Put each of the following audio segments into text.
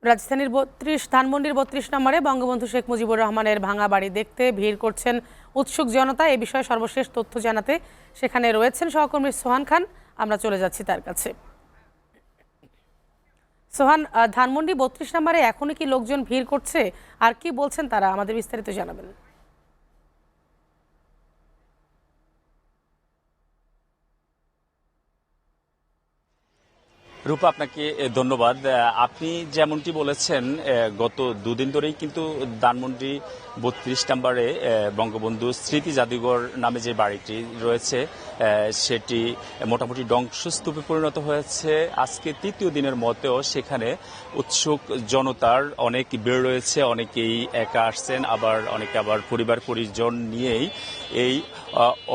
রাজধানীর ধানমন্ডির ৩২ নম্বরে বঙ্গবন্ধু শেখ মুজিবুর রহমানের ভাঙা বাড়ি দেখতে ভিড় করছেন উৎসুক জনতা। এ বিষয়ে সর্বশেষ তথ্য জানাতে সেখানে রয়েছেন সহকর্মী সোহান খান। আমরা চলে যাচ্ছি তার কাছে। সোহান, ধানমন্ডি ৩২ নম্বরে এখনই কি লোকজন ভিড় করছে, আর কি বলছেন তারা, আমাদের বিস্তারিত জানাবেন। রূপা, আপনাকে ধন্যবাদ। আপনি যেমনটি বলেছেন, গত দুদিন ধরেই কিন্তু ধানমন্ডি ৩২ নম্বরে বঙ্গবন্ধু স্মৃতি জাদুঘর নামে যে বাড়িটি রয়েছে সেটি মোটামুটি ধ্বংসস্তূপে পরিণত হয়েছে। আজকে তৃতীয় দিনের মতেও সেখানে উৎসুক জনতার অনেক ভিড় রয়েছে। অনেকেই একা আসছেন, অনেকে আবার পরিবার পরিজন নিয়েই এই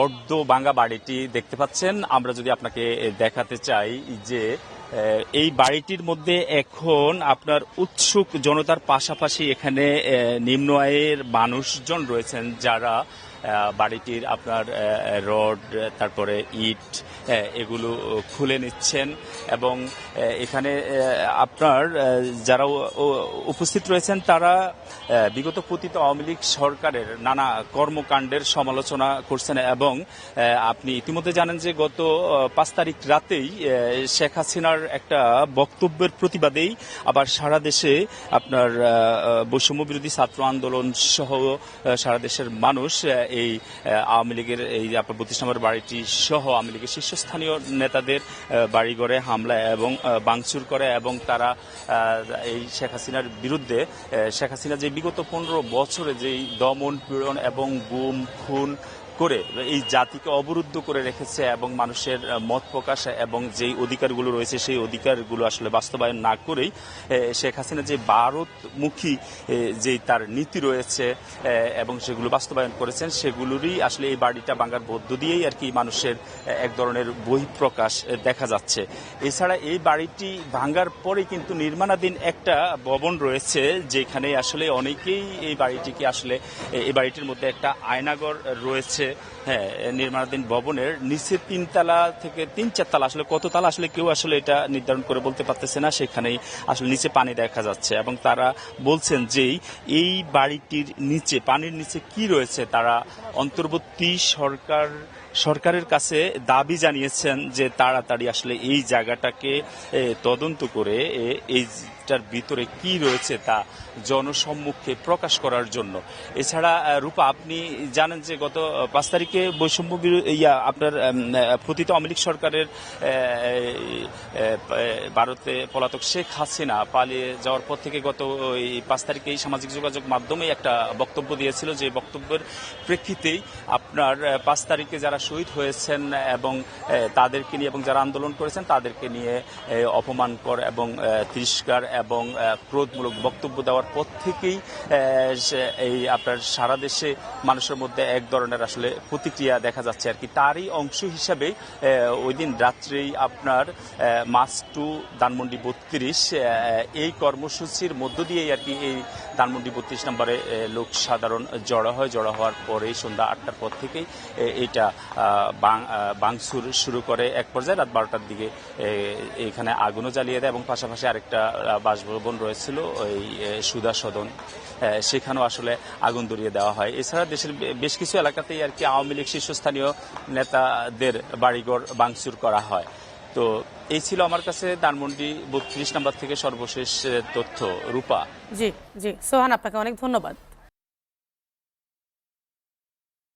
অর্ধ ভাঙা বাড়িটি দেখতে পাচ্ছেন। আমরা যদি আপনাকে দেখাতে চাই যে এই বাড়িটির মধ্যে এখন আপনার উৎসুক জনতার পাশাপাশি এখানে নিম্ন আয়ের মানুষজন রয়েছেন, যারা বাড়িটির আপনার রড, তারপরে ইট এগুলো খুলে নিচ্ছেন। এবং এখানে আপনার যারা উপস্থিত রয়েছেন তারা বিগত পতিত আওয়ামী লীগ সরকারের নানা কর্মকাণ্ডের সমালোচনা করছেন। এবং আপনি ইতিমধ্যে জানেন যে গত 5 তারিখ রাতেই শেখ হাসিনার একটা বক্তব্যের প্রতিবাদেই আবার সারা দেশে আপনার বৈষম্য বিরোধী ছাত্র আন্দোলন সহ সারা দেশের মানুষ এই আওয়ামী লীগের এই ৩২ নম্বর বাড়িটি সহ আওয়ামী লীগের শীর্ষস্থানীয় নেতাদের বাড়িঘরে হামলা এবং ভাঙচুর করে। এবং তারা এই শেখ হাসিনার বিরুদ্ধে, শেখ হাসিনা যে বিগত 15 বছরে যেই দমন পীড়ন এবং গুম খুন করে এই জাতিকে অবরুদ্ধ করে রেখেছে এবং মানুষের মত প্রকাশ এবং যেই অধিকারগুলো রয়েছে সেই অধিকারগুলো আসলে বাস্তবায়ন না করেই শেখ হাসিনা যে ভারতমুখী যে তার নীতি রয়েছে এবং সেগুলো বাস্তবায়ন করেছেন, সেগুলোরই আসলে এই বাড়িটা ভাঙার মধ্য দিয়েই আর কি মানুষের এক ধরনের বহিঃপ্রকাশ দেখা যাচ্ছে। এছাড়া এই বাড়িটি ভাঙার পরে কিন্তু নির্মাণাধীন একটা ভবন রয়েছে, যেখানে আসলে অনেকেই এই বাড়িটিকে আসলে এই বাড়িটির মধ্যে একটা আয়নাঘর রয়েছে। হ্যাঁ, নির্মাণাধীন ভবনের নিচে 3 তালা থেকে 3-4 তালা, আসলে কত তালা আসলে কেউ আসলে এটা নির্ধারণ করে বলতে পারতেছে না। সেখানেই আসলে নিচে পানি দেখা যাচ্ছে এবং তারা বলছেন যে এই বাড়িটির নিচে, পানির নিচে কি রয়েছে, তারা অন্তর্বর্তী সরকারের কাছে দাবি জানিয়েছেন যে তাড়াতাড়ি আসলে এই জায়গাটাকে তদন্ত করে এইটার ভিতরে কি রয়েছে তা জনসম্মুখে প্রকাশ করার জন্য। এছাড়া রূপা, আপনি জানেন যে গত 5 তারিখে বৈষম্য আপনার পতিত আওয়ামী লীগ সরকারের ভারতে পলাতক শেখ হাসিনা পালিয়ে যাওয়ার পর থেকে গত 5 তারিখে এই সামাজিক যোগাযোগ মাধ্যমে একটা বক্তব্য দিয়েছিল, যে বক্তব্যের প্রেক্ষিতেই আপনার 5 তারিখে যারা শহীদ হয়েছেন এবং তাদেরকে নিয়ে এবং যারা আন্দোলন করেছেন তাদেরকে নিয়ে অপমানকর এবং তিরস্কার এবং ক্রোধমূলক বক্তব্য দেওয়ার পর থেকেই এই আপনার সারা দেশে মানুষের মধ্যে এক ধরনের আসলে প্রতিক্রিয়া দেখা যাচ্ছে আর কি। তারই অংশ হিসাবে ওই দিন রাত্রেই আপনার মার্চ টু ধানমন্ডি ৩২ এই কর্মসূচির মধ্য দিয়েই আর কি এই ধানমন্ডি ৩২ নম্বরে লোক সাধারণ জড়ো হওয়ার পরেই সন্ধ্যা 8টার পর থেকেই এইটা ভাঙচুর শুরু করে। এক পর্যায়ে রাত 12টার দিকে এখানে আগুনও জ্বালিয়ে দেয় এবং পাশাপাশি আরেকটা বাসভবন রয়েছিল ওই সুধা সদন, সেখানেও আসলে আগুন ধরিয়ে দেওয়া হয়। এছাড়া দেশের বেশ কিছু এলাকাতেই আর কি আওয়ামী লীগ শীর্ষস্থানীয় নেতাদের বাড়িঘর ভাঙচুর করা হয়। তো এই ছিল আমার কাছে ধানমন্ডি ৩২ নম্বর থেকে সর্বশেষ তথ্য। রূপা। জি জি সোহান, আপনাকে অনেক ধন্যবাদ।